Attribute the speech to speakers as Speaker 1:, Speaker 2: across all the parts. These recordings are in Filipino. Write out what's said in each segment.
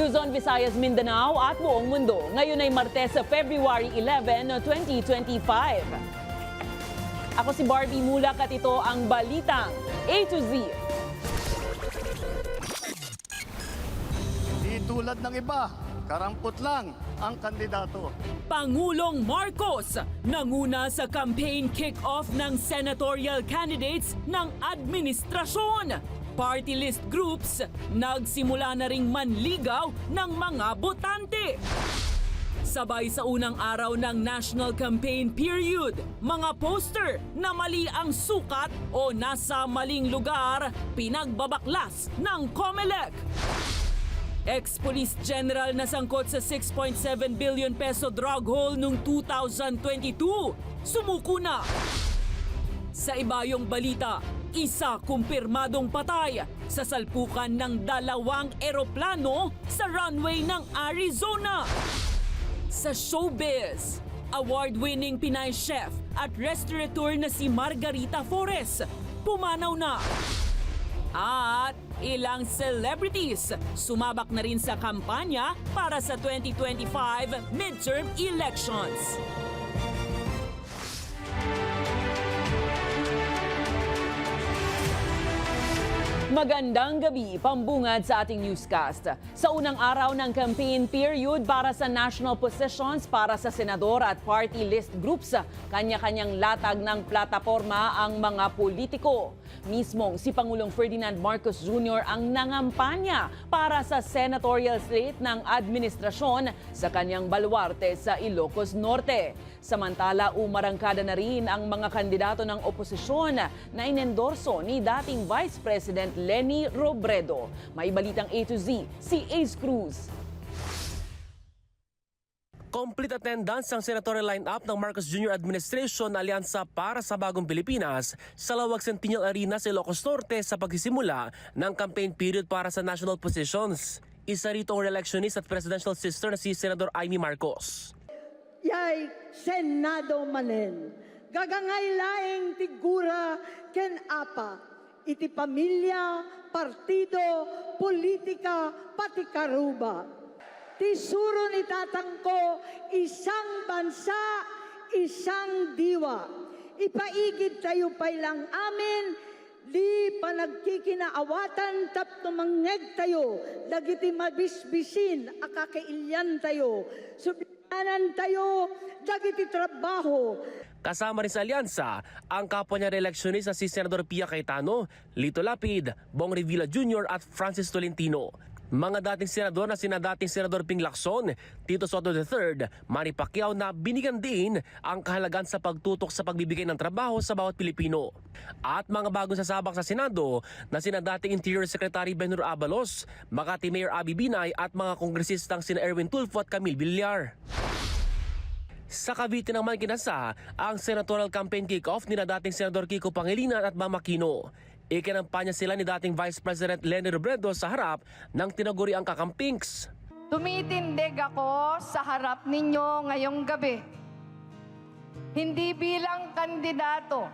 Speaker 1: Luzon, Visayas, Mindanao at buong mundo. Ngayon ay Martes, February 11, 2025. Ako si Barbie Mulak at ito ang Balitang A to Z.
Speaker 2: Di tulad ng iba, karampot lang ang kandidato.
Speaker 3: Pangulong Marcos nanguna sa campaign kick-off ng senatorial candidates ng administrasyon. Party list groups nagsimula na ring manligaw ng mga botante. Sabay sa unang araw ng national campaign period, mga poster na mali ang sukat o nasa maling lugar, pinagbabaklas ng COMELEC. Ex-Police General na sangkot sa 6.7 billion peso drug haul noong 2022, sumuko na. Sa ibayong balita, isa kumpirmadong patay sa salpukan ng 2 eroplano sa runway ng Arizona. Sa showbiz, award-winning Pinay chef at restaurateur na si Margarita Flores pumanaw na. At ilang celebrities sumabak na rin sa kampanya para sa 2025 midterm elections.
Speaker 1: Magandang gabi, pambungad sa ating newscast. Sa unang araw ng campaign period para sa national positions para sa senador at party list groups, kanya-kanyang latag ng plataporma ang mga politiko. Mismong si Pangulong Ferdinand Marcos Jr. ang nangampanya para sa senatorial slate ng administrasyon sa kanyang baluarte sa Ilocos Norte. Samantala, umarangkada na rin ang mga kandidato ng oposisyon na inendorso ni dating Vice President Leni Robredo. May balitang A to Z, si Ace Cruz.
Speaker 4: Complete attendance ang senatorial lineup ng Marcos Jr. Administration na Alyansa para sa Bagong Pilipinas sa Lawag Centennial Arena sa Ilocos Norte sa pagsisimula ng campaign period para sa national positions. Isa rito ang re-electionist at presidential sister na si Senador Amy Marcos.
Speaker 5: Yay, Senado manen, gagangay laing tigura ken apa, iti pamilya, partido, politika, pati karuba. Tisuro ni tatangko, isang bansa, isang diwa. Ipaigid tayo pailang amin, di panagkikinaawatan tapno mangeg tayo, dagiti mabisbisin, akakailyan tayo, subianan tayo, dagiti trabaho.
Speaker 4: Kasama rin sa alyansa ang kapwa niya re-electionist na si Senador Pia Cayetano, Lito Lapid, Bong Revilla Jr. at Francis Tolentino. Mga dating senador na sina dating Senador Ping Lacson, Tito Soto III, Manny Pacquiao na binigyan din ang kahalagan sa pagtutok sa pagbibigay ng trabaho sa bawat Pilipino. At mga bagong sasabak sa Senado na sina dating Interior Secretary Benhur Abalos, Makati Mayor Abby Binay at mga kongresistang sina Erwin Tulfo at Camille Villar. Sa Cavite naman kinasa ang senatorial campaign kick-off ni dating Senador Kiko Pangilinan at Mama Aquino. Ikinampanya sila ni dating Vice President Leni Robredo sa harap ng tinaguriang kakampings.
Speaker 6: Tumitindig ako sa harap ninyo ngayong gabi. Hindi bilang kandidato,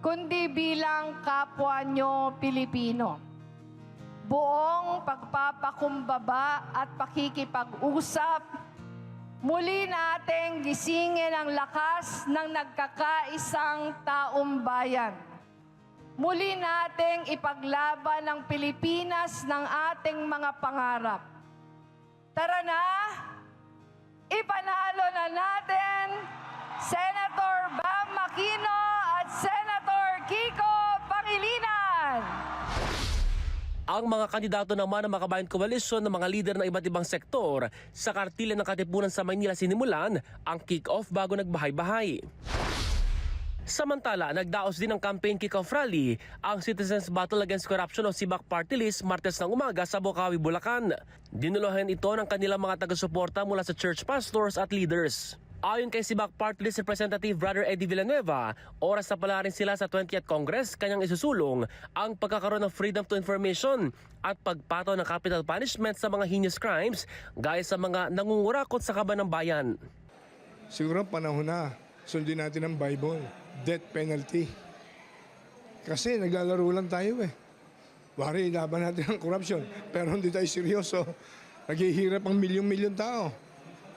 Speaker 6: kundi bilang kapwa nyo Pilipino. Buong pagpapakumbaba at pakikipag-usap, muli nating gisingin ang lakas ng nagkakaisang taong bayan. Muli nating ipaglaban ang Pilipinas ng ating mga pangarap. Tara na, ipanalo na natin Senator Bam Aquino at Senator Kiko Pangilinan.
Speaker 4: Ang mga kandidato naman ng Makabayan Coalition ng mga lider ng iba't ibang sektor sa kartilya ng Katipunan sa Maynila sinimulan ang kick-off bago nagbahay-bahay. Samantala, nagdaos din ng campaign kick-off rally ang Citizens Battle Against Corruption o CBAC Party List Martes ng umaga sa Bocaue, Bulacan. Dinuluhan ito ng kanilang mga taga-suporta mula sa church pastors at leaders. Ayon kay CBAC Party List Representative Brother Eddie Villanueva, oras na pala rin sila sa 20th Congress kanyang isusulong ang pagkakaroon ng freedom to information at pagpataw ng capital punishment sa mga heinous crimes gaya sa mga nangungurakot sa kaban ng bayan.
Speaker 7: Siguro panahon na sundin natin ang Bible, death penalty. Kasi naglalaro lang tayo eh. Wari, laban natin ang corruption, pero hindi tayo seryoso. Naghihirap ang milyon-milyon tao.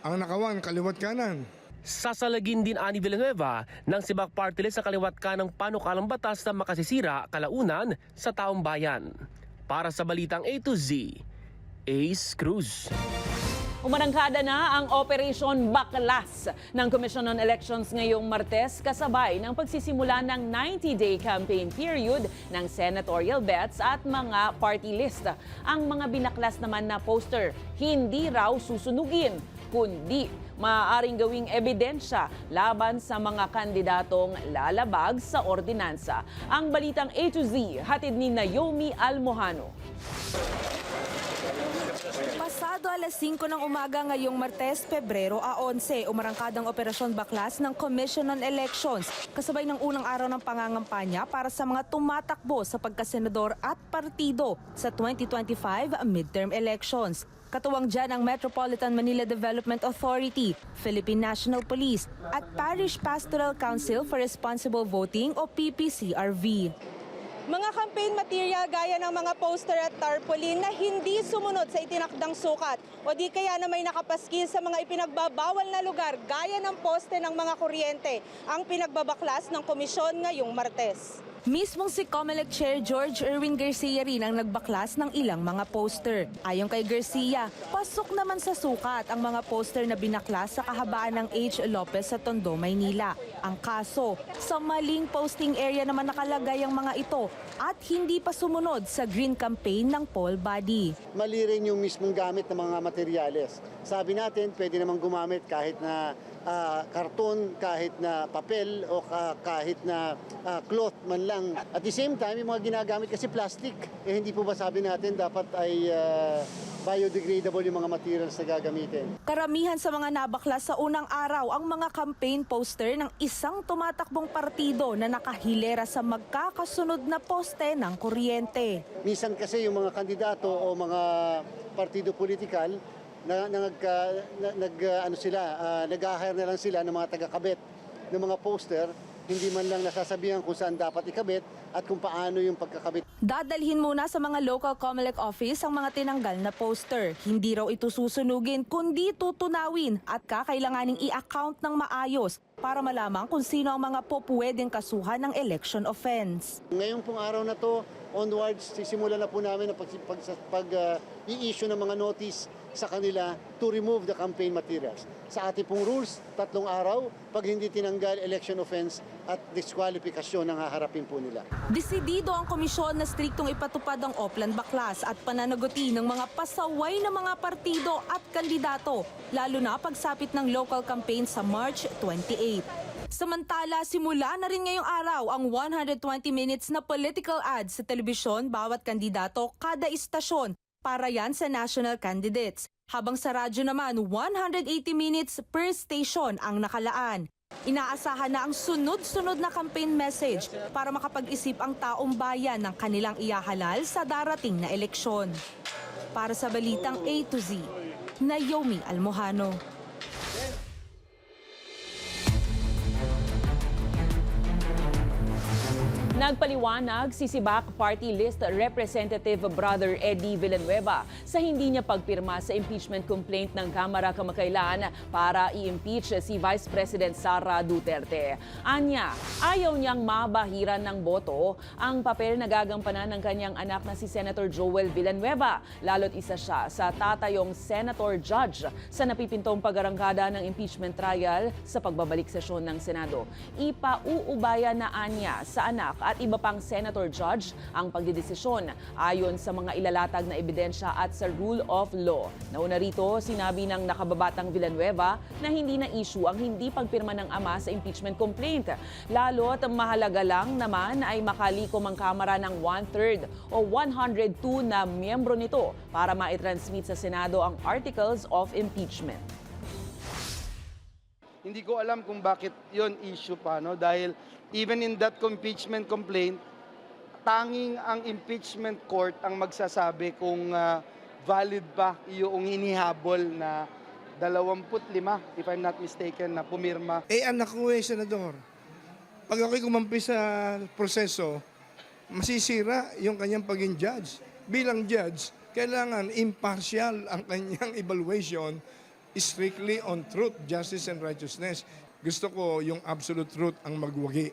Speaker 7: Ang nakawan, kaliwat kanan.
Speaker 4: Sasalagin din ani Villanueva ng Sibak Party List sa kaliwat kanang panukalang batas na makasisira kalaunan sa taong bayan. Para sa Balitang A to Z, Ace Cruz.
Speaker 1: Umarangkada na ang Operation Baklas ng Commission on Elections ngayong Martes kasabay ng pagsisimula ng 90-day campaign period ng senatorial bets at mga party list. Ang mga binaklas naman na poster hindi raw susunugin, kundi maaaring gawing ebidensya laban sa mga kandidatong lalabag sa ordinansa. Ang Balitang A to Z, hatid ni Naomi Almojano.
Speaker 8: Pasado alas 5 ng umaga ngayong Martes, Pebrero 11, umarangkadang Operasyon Baklas ng Commission on Elections, kasabay ng unang araw ng pangangampanya para sa mga tumatakbo sa pagkasenador at partido sa 2025 midterm elections. Katuwang dyan ang Metropolitan Manila Development Authority, Philippine National Police at Parish Pastoral Council for Responsible Voting o PPCRV.
Speaker 9: Mga campaign material gaya ng mga poster at tarpaulin na hindi sumunod sa itinakdang sukat o di kaya na may nakapaskil sa mga ipinagbabawal na lugar gaya ng poste ng mga kuryente ang pinagbabaklas ng komisyon ngayong Martes.
Speaker 8: Mismong si COMELEC Chair George Erwin Garcia rin ang nagbaklas ng ilang mga poster. Ayon kay Garcia, pasok naman sa sukat ang mga poster na binaklas sa kahabaan ng H. Lopez sa Tondo, Maynila. Ang kaso, sa maling posting area naman nakalagay ang mga ito at hindi pa sumunod sa green campaign ng poll body.
Speaker 10: Mali rin yung mismong gamit ng mga materyales. Sabi natin, pwede namang gumamit kahit na karton, kahit na papel o kahit na cloth man lang. At the same time, yung mga ginagamit kasi plastic. Hindi po ba sabi natin dapat ay biodegradable yung mga materials na gagamitin?
Speaker 8: Karamihan sa mga nabaklas sa unang araw ang mga campaign poster ng isang tumatakbong partido na nakahilera sa magkakasunod na poste ng kuryente.
Speaker 10: Minsan kasi yung mga kandidato o mga partido politikal nag-hire na lang sila ng mga taga-kabit ng mga poster, hindi man lang nasasabihan kung saan dapat ikabit at kung paano yung pagkakabit.
Speaker 8: Dadalhin muna sa mga local COMELEC office ang mga tinanggal na poster. Hindi raw ito susunugin, kundi tutunawin at kakailanganing i-account ng maayos para malaman kung sino ang mga pwedeng kasuhan ng election offense.
Speaker 10: Ngayong pong araw na to, onwards, sisimulan na po namin ang pag-i-issue ng mga notice sa kanila to remove the campaign materials. Sa ating pong rules, 3 araw, pag hindi tinanggal, election offense at disqualifikasyon ang haharapin po nila.
Speaker 8: Desidido ang komisyon na striktong ipatupad ang Oplan Baklas at pananaguti ng mga pasaway na mga partido at kandidato, lalo na pagsapit ng local campaign sa March 28. Samantala, simula na rin ngayong araw ang 120 minutes na political ads sa telebisyon bawat kandidato kada istasyon para yan sa national candidates. Habang sa radyo naman, 180 minutes per station ang nakalaan. Inaasahan na ang sunod-sunod na campaign message para makapag-isip ang taong bayan ng kanilang ihahalal sa darating na eleksyon. Para sa Balitang A to Z, Naomi Almojano.
Speaker 1: Nagpaliwanag si Sibak Party List Representative Brother Eddie Villanueva sa hindi niya pagpirma sa impeachment complaint ng Kamara kamakailan para i-impeach si Vice President Sara Duterte. Anya, ayaw niyang mabahiran ng boto ang papel na gagampanan ng kanyang anak na si Senator Joel Villanueva, lalo't isa siya sa tatayong Senator Judge sa napipintong pag-arangkada ng impeachment trial sa pagbabalik sesyon ng Senado. Ipauubaya na anya sa anak at iba pang Senator Judge ang pagdidesisyon ayon sa mga ilalatag na ebidensya at sa rule of law. Nauna rito, sinabi ng nakababatang Villanueva na hindi na issue ang hindi pagpirma ng ama sa impeachment complaint. Lalo't mahalaga lang naman ay makalikom ang Kamara ng 1/3 o 102 na miyembro nito para maitransmit sa Senado ang articles of impeachment.
Speaker 11: Hindi ko alam kung bakit yon issue pa, no? Dahil even in that impeachment complaint, tanging ang impeachment court ang magsasabi kung valid ba yung inihabol na 25, if I'm not mistaken, na pumirma.
Speaker 7: Anak ko Senador. Pag ako'y kumampi sa proseso, masisira yung kanyang pagiging judge. Bilang judge, kailangan impartial ang kanyang evaluation, strictly on truth, justice, and righteousness. Gusto ko yung absolute truth ang magwagi.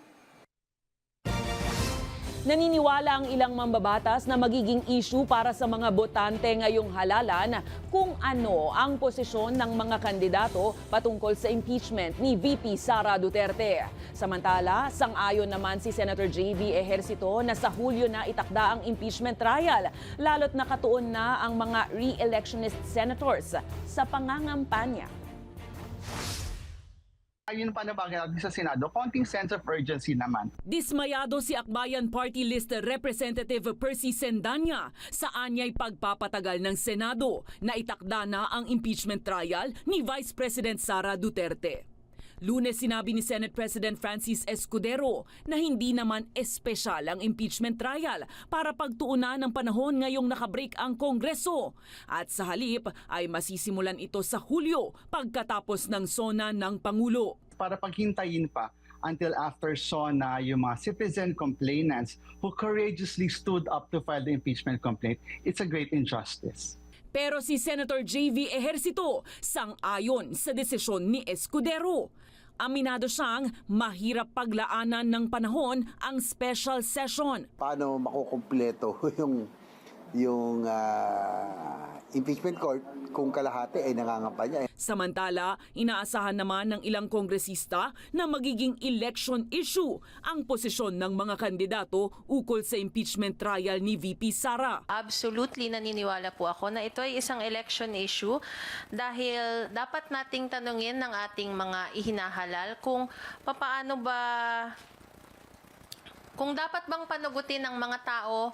Speaker 1: Naniniwala ang ilang mambabatas na magiging issue para sa mga botante ngayong halalan kung ano ang posisyon ng mga kandidato patungkol sa impeachment ni VP Sara Duterte. Samantala, sang-ayon naman si Senator JV Ejercito na sa Hulyo na itakda ang impeachment trial, lalo't nakatuon na ang mga re-electionist senators sa pangangampanya.
Speaker 12: Ayun pa nabanggit natin sa Senado, konting sense of urgency naman.
Speaker 3: Dismayado si Akbayan Party List Representative Percy Sendanya sa anyay pagpapatagal ng Senado na itakda na ang impeachment trial ni Vice President Sara Duterte. Lunes sinabi ni Senate President Francis Escudero na hindi naman espesyal ang impeachment trial para pagtuunan ng panahon ngayong nakabreak ang Kongreso. At sa halip ay masisimulan ito sa Hulyo pagkatapos ng SONA ng Pangulo.
Speaker 12: Para paghintayin pa until after SONA yung mga citizen complainants who courageously stood up to file the impeachment complaint, it's a great injustice.
Speaker 3: Pero si Senator JV Ejercito sang-ayon sa desisyon ni Escudero. Aminado siyang mahirap paglaanan ng panahon ang special session.
Speaker 10: Paano makukumpleto yung impeachment court kung kalahati ay nangangampanya?
Speaker 3: Samantala, inaasahan naman ng ilang kongresista na magiging election issue ang posisyon ng mga kandidato ukol sa impeachment trial ni VP Sara.
Speaker 13: Absolutely naniniwala po ako na ito ay isang election issue dahil dapat nating tanungin ng ating mga ihinahalal kung dapat bang panugutin ng mga tao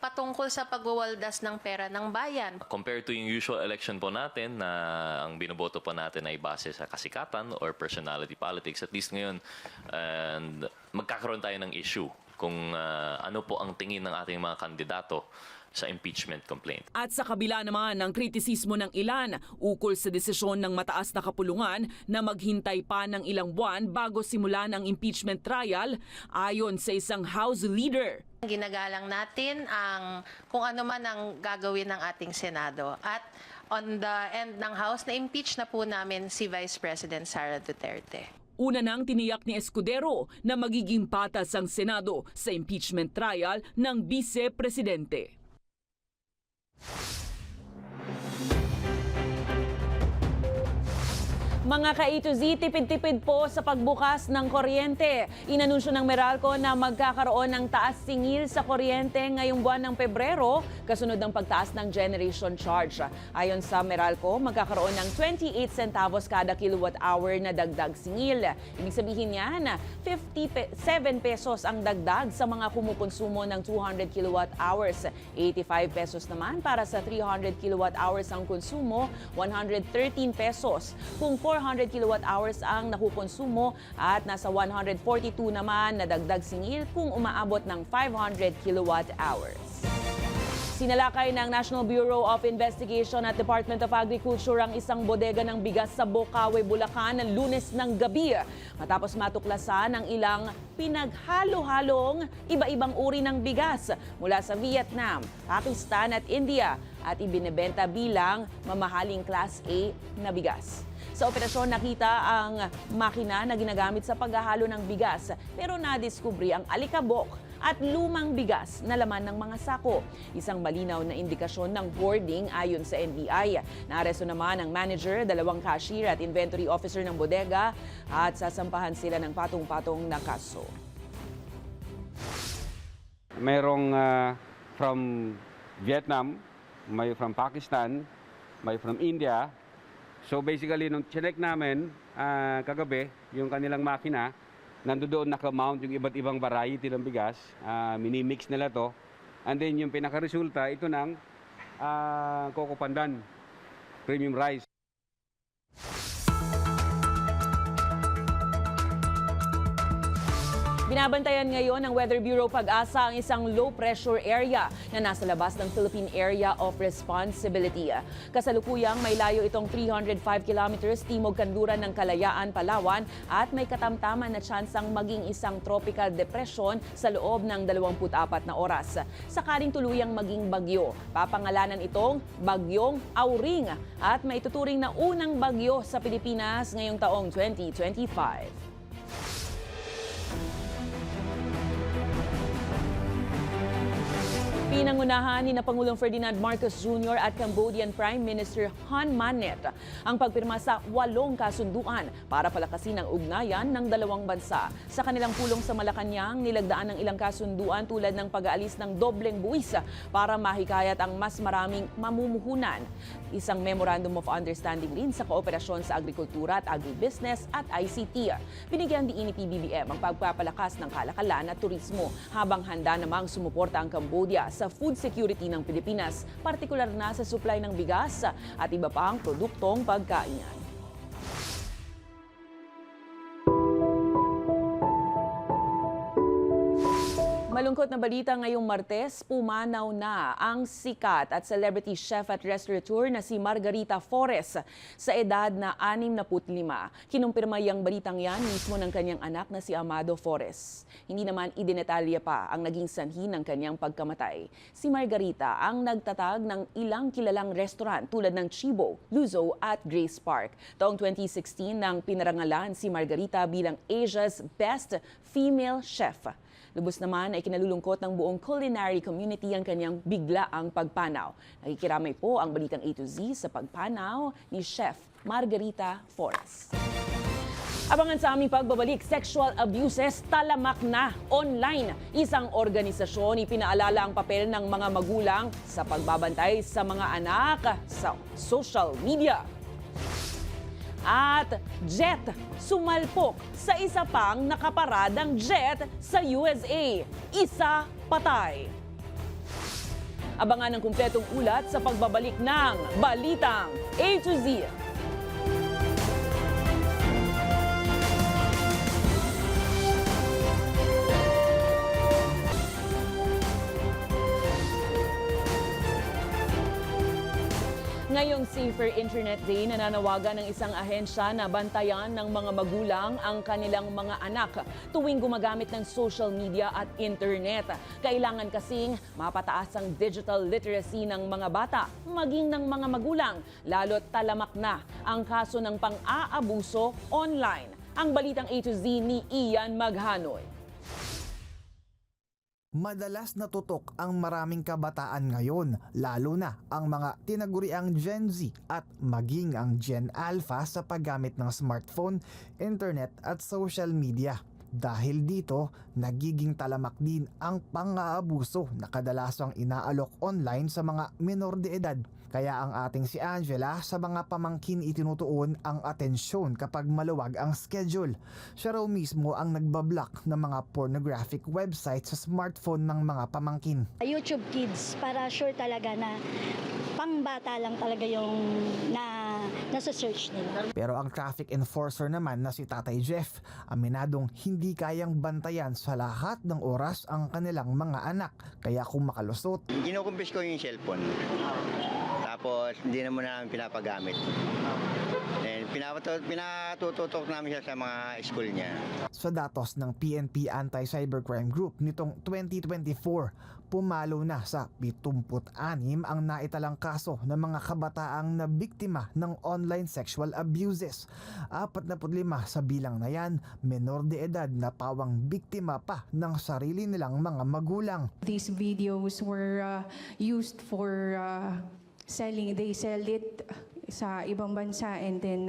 Speaker 13: patungkol sa pagwawaldas ng pera ng bayan.
Speaker 14: Compared to yung usual election po natin na ang binoboto po natin ay base sa kasikatan or personality politics, at least ngayon and magkakaroon tayo ng issue kung ano po ang tingin ng ating mga kandidato sa impeachment complaint.
Speaker 3: At sa kabila naman ng kritisismo ng ilan ukol sa desisyon ng mataas na kapulungan na maghintay pa ng ilang buwan bago simulan ang impeachment trial, ayon sa isang House leader.
Speaker 13: Ginagalang natin kung ano man ang gagawin ng ating Senado. At on the end ng House, na-impeach na po namin si Vice President Sara Duterte.
Speaker 3: Una nang tiniyak ni Escudero na magiging patas ang Senado sa impeachment trial ng Vice Presidente.
Speaker 1: Mga ka-A to Z, tipid-tipid po sa pagbukas ng kuryente. Inanunsyo ng Meralco na magkakaroon ng taas singil sa kuryente ngayong buwan ng Pebrero, kasunod ng pagtaas ng generation charge. Ayon sa Meralco, magkakaroon ng 28 centavos kada kilowatt-hour na dagdag singil. Ibig sabihin yan, 57 pesos ang dagdag sa mga kumukonsumo ng 200 kilowatt-hours. 85 pesos naman para sa 300 kilowatt-hours ang konsumo, 113 pesos. Kung 400 kilowatt-hours ang nakukonsumo at nasa 142 naman na dagdag singil kung umaabot ng 500 kilowatt-hours. Sinalakay ng National Bureau of Investigation at Department of Agriculture ang isang bodega ng bigas sa Bocaue, Bulacan ng Lunes ng gabi matapos matuklasan ang ilang pinaghalo-halong iba-ibang uri ng bigas mula sa Vietnam, Pakistan at India at ibinebenta bilang mamahaling Class A na bigas. Sa operasyon, nakita ang makina na ginagamit sa paghahalo ng bigas pero nadiskubre ang alikabok at lumang bigas na laman ng mga sako. Isang malinaw na indikasyon ng hoarding ayon sa NBI. Naaresto naman ang manager, 2 cashier at inventory officer ng bodega at sasampahan sila ng patong-patong na kaso.
Speaker 15: Mayroong from Vietnam, may from Pakistan, may from India. So basically, nung chinek namin kagabi, yung kanilang makina, nandoon naka-mount yung iba't ibang variety ng bigas. Minimix nila to. And then yung pinaka-resulta, ito ng Coco Pandan, premium rice.
Speaker 1: Binabantayan ngayon ng Weather Bureau Pag-asa ang isang low-pressure area na nasa labas ng Philippine Area of Responsibility. Kasalukuyang may layo itong 305 kilometers timog kanluran ng Kalayaan, Palawan at may katamtaman na tsansang maging isang tropical depression sa loob ng 24 na oras. Sakaling tuluyang maging bagyo, papangalanan itong Bagyong Auring at may tuturing na unang bagyo sa Pilipinas ngayong taong 2025. Pinangunahan ni Pangulong Ferdinand Marcos Jr. at Cambodian Prime Minister Hun Manet ang pagpirma sa 8 kasunduan para palakasin ang ugnayan ng dalawang bansa. Sa kanilang pulong sa Malacanang, nilagdaan ng ilang kasunduan tulad ng pag-aalis ng dobleng buwis para mahikayat ang mas maraming mamumuhunan. Isang Memorandum of Understanding rin sa kooperasyon sa agrikultura at agribusiness at ICT. Binigyan din ni PBBM ang pagpapalakas ng kalakalan at turismo habang handa namang sumuporta ang Cambodia sa food security ng Pilipinas, partikular na sa supply ng bigas at iba pang produktong pagkainan. Malungkot na balita ngayong Martes, pumanaw na ang sikat at celebrity chef at restaurateur na si Margarita Flores sa edad na 65. Kinumpirma yang balitang yan mismo ng kanyang anak na si Amado Flores. Hindi naman idinetalya pa ang naging sanhi ng kanyang pagkamatay. Si Margarita ang nagtatag ng ilang kilalang restaurant tulad ng Chibo, Luzo at Grace Park. Taong 2016 nang pinarangalan si Margarita bilang Asia's Best Female Chef. Lubos naman ay kinalulungkot ng buong culinary community ang kanyang biglaang pagpanaw. Nakikiramay po ang Balitang A to Z sa pagpanaw ni Chef Margarita Flores. Abangan sa aming pagbabalik, sexual abuses talamak na online. Isang organisasyon ipinaalala ang papel ng mga magulang sa pagbabantay sa mga anak sa social media. At jet sumalpok sa isa pang nakaparadang jet sa USA. Isa patay. Abangan ang kumpletong ulat sa pagbabalik ng Balitang A to Z. Ngayong Safer Internet Day, nananawagan ng isang ahensya na bantayan ng mga magulang ang kanilang mga anak tuwing gumagamit ng social media at internet. Kailangan kasing mapataas ang digital literacy ng mga bata, maging ng mga magulang, lalo't talamak na ang kaso ng pang-aabuso online. Ang Balitang A to Z ni Ian Maghanoy.
Speaker 16: Madalas natutok ang maraming kabataan ngayon, lalo na ang mga tinaguriang Gen Z at maging ang Gen Alpha sa paggamit ng smartphone, internet at social media. Dahil dito, nagiging talamak din ang pang-aabuso na kadalasang inaalok online sa mga menor de edad. Kaya ang ating si Angela sa mga pamangkin itinutuon ang atensyon kapag maluwag ang schedule. Siya raw mismo ang nagbablock ng mga pornographic websites sa smartphone ng mga pamangkin.
Speaker 17: YouTube Kids, para sure talaga na pangbata lang talaga yung nasa search nila.
Speaker 16: Pero ang traffic enforcer naman na si Tatay Jeff, aminadong hindi kayang bantayan sa lahat ng oras ang kanilang mga anak. Kaya kung makalusot,
Speaker 18: kinukumpis ko yung cellphone. Tapos hindi naman namin pinapagamit. And pinatututok namin siya sa mga school niya.
Speaker 16: Sa datos ng PNP Anti-Cybercrime Group nitong 2024, pumalo na sa 76 ang naitalang kaso ng mga kabataang na biktima ng online sexual abuses. 45 sa bilang na yan, menor de edad na pawang biktima pa ng sarili nilang mga magulang.
Speaker 19: These videos were used for selling. They sell it sa ibang bansa and then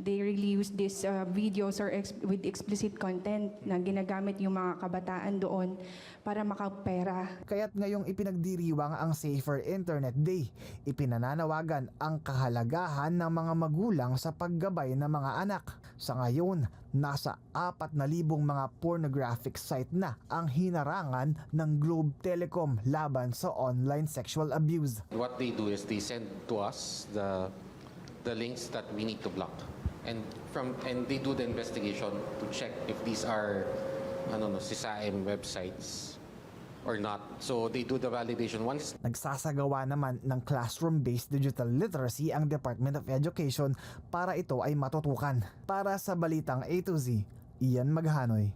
Speaker 19: they really use these videos or with explicit content na ginagamit yung mga kabataan doon para makapera.
Speaker 16: Kaya't ngayong ipinagdiriwang ang Safer Internet Day, ipinananawagan ang kahalagahan ng mga magulang sa paggabay ng mga anak. Sa ngayon, nasa 4,000 mga pornographic site na ang hinarangan ng Globe Telecom laban sa online sexual abuse.
Speaker 20: What they do is they send to us the links that we need to block, and they do the investigation to check if these are CSAM websites or not. So they do the validation once.
Speaker 16: Nagsasagawa naman ng classroom-based digital literacy ang Department of Education para ito ay matutukan. Para sa Balitang A to Z, Ian Maghanoy.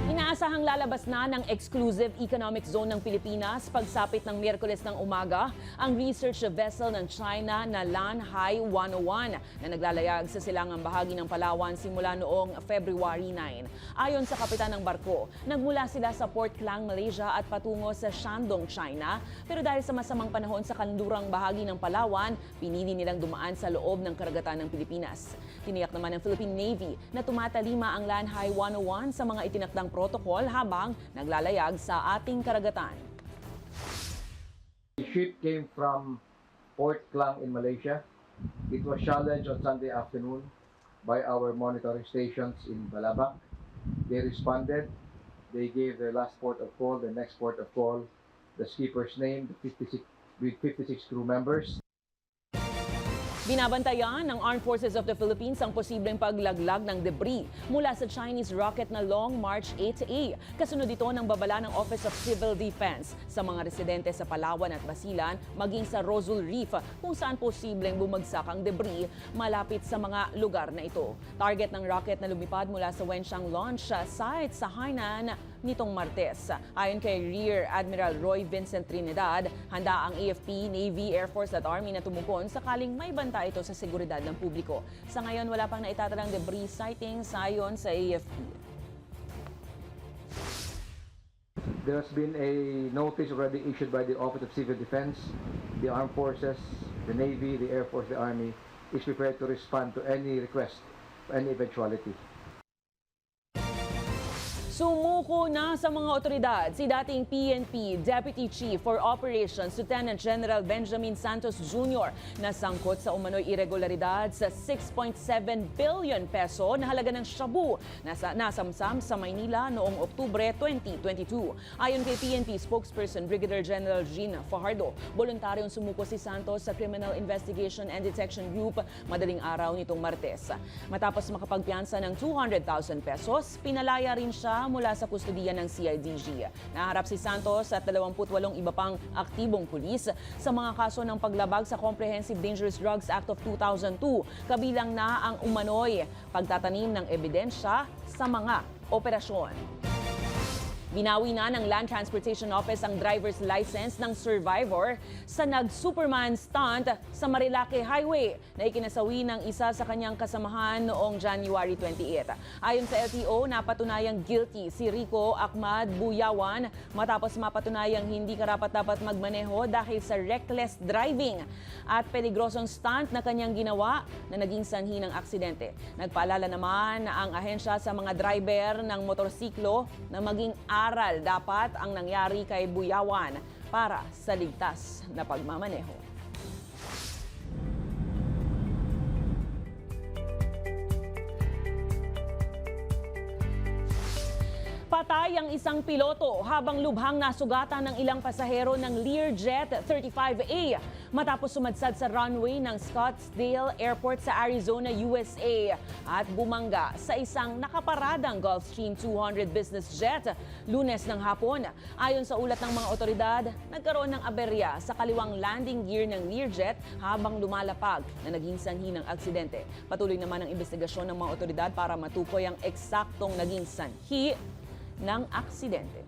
Speaker 1: Inaasahang lalabas na ng Exclusive Economic Zone ng Pilipinas pagsapit ng Miyerkules ng umaga ang research vessel ng China na Lanhai 101 na naglalayag sa silangang bahagi ng Palawan simula noong February 9. Ayon sa kapitan ng barko, nagmula sila sa Port Klang, Malaysia at patungo sa Shandong, China. Pero dahil sa masamang panahon sa kanlurang bahagi ng Palawan, pinili nilang dumaan sa loob ng karagatan ng Pilipinas. Tiniyak naman ng Philippine Navy na tumatalima ang Lanhai 101 sa mga itinakdang protokol habang naglalayag sa ating karagatan.
Speaker 21: The ship came from Port Klang in Malaysia. It was challenged on Sunday afternoon by our monitoring stations in Balabak. They responded. They gave their last port of call, the next port of call, the skipper's name, with 56 crew members.
Speaker 1: Binabantayan ng Armed Forces of the Philippines ang posibleng paglaglag ng debris mula sa Chinese rocket na Long March 8A. Kasunod ito ng babala ng Office of Civil Defense sa mga residente sa Palawan at Basilan maging sa Rosul Reef kung saan posibleng bumagsak ang debris malapit sa mga lugar na ito. Target ng rocket na lumipad mula sa Wenxiang launch site sa Hainan nitong Martes. Ayon kay Rear Admiral Roy Vincent Trinidad, handa ang AFP, Navy, Air Force at Army na tumugon sakaling may banta ito sa seguridad ng publiko. Sa ngayon, wala pang naitatalang debris sightings ayon sa AFP.
Speaker 21: There has been a notice already issued by the Office of Civil Defense. The Armed Forces, the Navy, the Air Force, the Army is prepared to respond to any request, any eventuality.
Speaker 1: Sumuko na sa mga otoridad si dating PNP Deputy Chief for Operations Lieutenant General Benjamin Santos Jr. na sangkot sa umano'y irregularidad sa 6.7 billion peso na halaga ng shabu na nasamsam sa Maynila noong Oktubre 2022. Ayon kay PNP spokesperson Brigadier General Jean Fajardo, voluntaryong sumuko si Santos sa Criminal Investigation and Detection Group madaling araw nitong Martes. Matapos makapagpiyansa ng 200,000 pesos, pinalaya rin siya mula sa kustodiya ng CIDG. Naharap si Santos at 28 iba pang aktibong pulis sa mga kaso ng paglabag sa Comprehensive Dangerous Drugs Act of 2002, kabilang na ang umano'y pagtatanim ng ebidensya sa mga operasyon. Binawi na ng Land Transportation Office ang driver's license ng survivor sa nag-Superman stunt sa Marilake Highway na ikinasawi ng isa sa kanyang kasamahan noong January 28. Ayon sa LTO, napatunayang guilty si Rico Ahmad Buyawan matapos mapatunayang hindi karapat-dapat magmaneho dahil sa reckless driving at peligrosong stunt na kanyang ginawa na naging sanhi ng aksidente. Nagpaalala naman ang ahensya sa mga driver ng motorsiklo na maging aral dapat ang nangyari kay Buyawan para sa ligtas na pagmamaneho. Patay ang isang piloto habang lubhang nasugatan ng ilang pasahero ng Learjet 35A matapos sumadsad sa runway ng Scottsdale Airport sa Arizona, USA at bumangga sa isang nakaparadang Gulfstream 200 business jet Lunes ng hapon. Ayon sa ulat ng mga otoridad, nagkaroon ng aberya sa kaliwang landing gear ng Learjet habang lumalapag na naging sanhi ng aksidente. Patuloy naman ang investigasyon ng mga otoridad para matukoy ang eksaktong naging sanhi ng aksidente.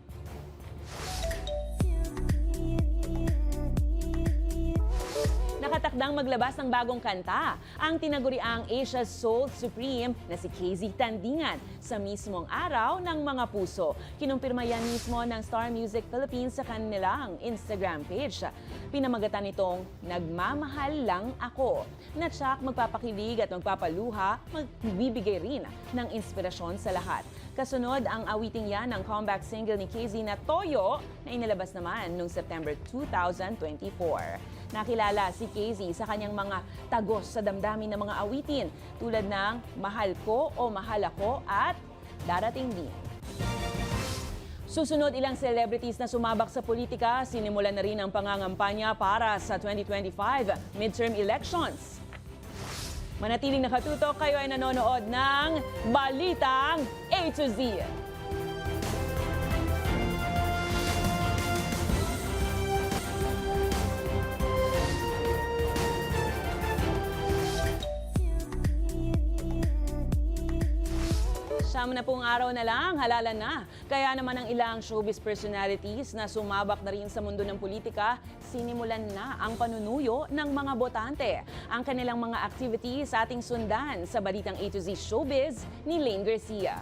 Speaker 1: Nakatakdang maglabas ng bagong kanta ang tinaguriang Asia's Soul Supreme na si KZ Tandingan sa mismong araw ng mga puso. Kinumpirma yan mismo ng Star Music Philippines sa kanilang Instagram page. Pinamagatan nitong "Nagmamahal lang ako" na tiyak magpapakilig at magpapaluha, magbibigay rin ng inspirasyon sa lahat. Kasunod ang awiting yan ng comeback single ni KZ na Toyo na inilabas naman noong September 2024. Nakilala si KZ sa kanyang mga tagos sa damdamin ng mga awitin tulad ng Mahal Ko o Mahal Ako at Darating Din. Susunod, ilang celebrities na sumabak sa politika, sinimulan na rin ang pangangampanya para sa 2025 midterm elections. Manatiling nakatutok, kayo ay nanonood ng Balitang A to Z. Siyam na pong araw na lang, halalan na. Kaya naman ang ilang showbiz personalities na sumabak na rin sa mundo ng politika, sinimulan na ang panunuyo ng mga botante. Ang kanilang mga activities sa ating sundan sa Balitang A to Z Showbiz ni Lane Garcia.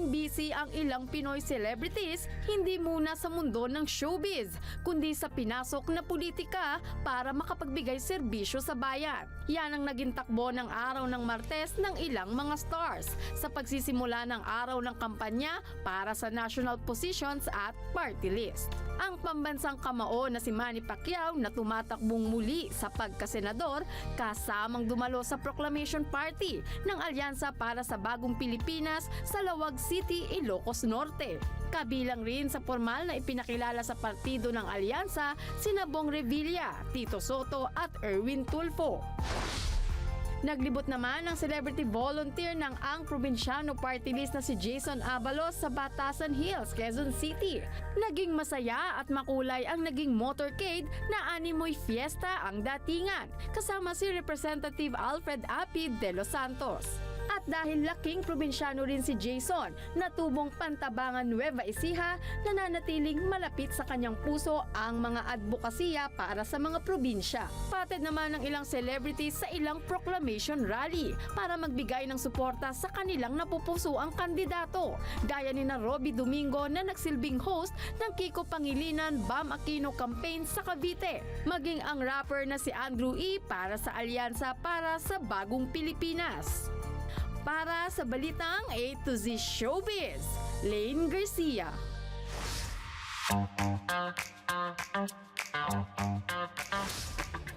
Speaker 2: Busy ang ilang Pinoy celebrities, hindi muna sa mundo ng showbiz, kundi sa pinasok na politika para makapagbigay serbisyo sa bayan. Yan ang naging takbo ng araw ng Martes ng ilang mga stars sa pagsisimula ng araw ng kampanya para sa national positions at party list. Ang pambansang kamao na si Manny Pacquiao na tumatakbong muli sa pagkasenador kasamang dumalo sa proclamation party ng Alyansa para sa Bagong Pilipinas sa Lawag City, Ilocos Norte. Kabilang rin sa formal na ipinakilala sa partido ng Alyansa sina Bong Revilla, Tito Soto at Erwin Tulfo. Naglibot naman ang celebrity volunteer ng ang probinsyano party list na si Jason Abalos sa Batasan Hills, Quezon City. Naging masaya at makulay ang naging motorcade na animoy fiesta ang datingan, kasama si Representative Alfred Apid de Los Santos. At dahil laking probinsyano rin si Jason, natubong Pantabangan Nueva Ecija, nananatiling malapit sa kanyang puso ang mga advokasya para sa mga probinsya. Patid naman ng ilang celebrities sa ilang proclamation rally para magbigay ng suporta sa kanilang napupusuang kandidato. Gaya ni na Robby Domingo na nagsilbing host ng Kiko Pangilinan Bam Aquino campaign sa Cavite. Maging ang rapper na si Andrew E. para sa Alyansa para sa Bagong Pilipinas. Para sa Balitang A to Z Showbiz, Lane Garcia.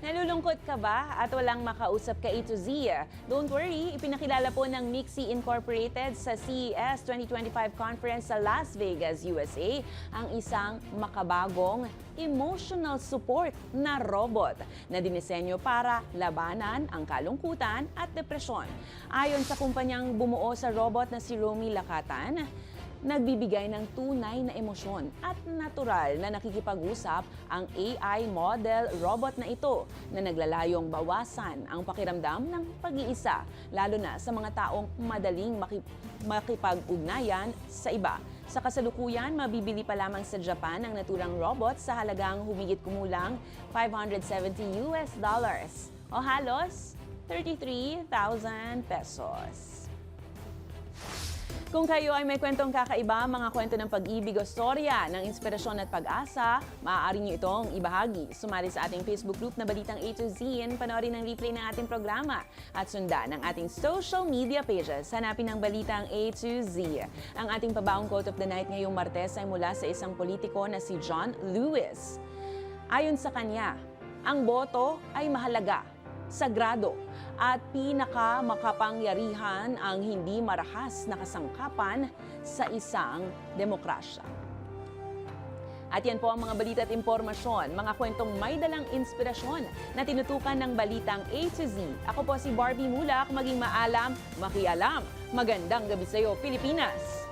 Speaker 1: Nalulungkot ka ba at walang makausap ka A to Z? Don't worry, ipinakilala po ng Mixi Incorporated sa CES 2025 conference sa Las Vegas, USA, ang isang makabagong emotional support na robot na dinisenyo para labanan ang kalungkutan at depresyon. Ayon sa kumpanyang bumuo sa robot na si Romy Lakatan, nagbibigay ng tunay na emosyon at natural na nakikipag-usap ang AI model robot na ito na naglalayong bawasan ang pakiramdam ng pag-iisa, lalo na sa mga taong madaling makipag-ugnayan sa iba. Sa kasalukuyan, mabibili pa lamang sa Japan ang naturang robot sa halagang humigit kumulang $570 o halos 33,000 pesos. Kung kayo ay may kwentong kakaiba, mga kwento ng pag-ibig o storya ng inspirasyon at pag-asa, maaari niyo itong ibahagi. Sumali sa ating Facebook group na Balitang A to Z, panoorin ang replay ng ating programa at sundan ang ating social media pages. Hanapin ang Balitang A to Z. Ang ating pabaong quote of the night ngayong Martes ay mula sa isang politiko na si John Lewis. Ayon sa kanya, ang boto ay mahalaga, sagrado, at pinakamakapangyarihan ang hindi marahas na kasangkapan sa isang demokrasya. At yan po ang mga balita at impormasyon, mga kwentong may dalang inspirasyon na tinutukan ng Balitang A to Z. Ako po si Barbie Mulak, maging maalam, makialam. Magandang gabi sa iyo, Pilipinas!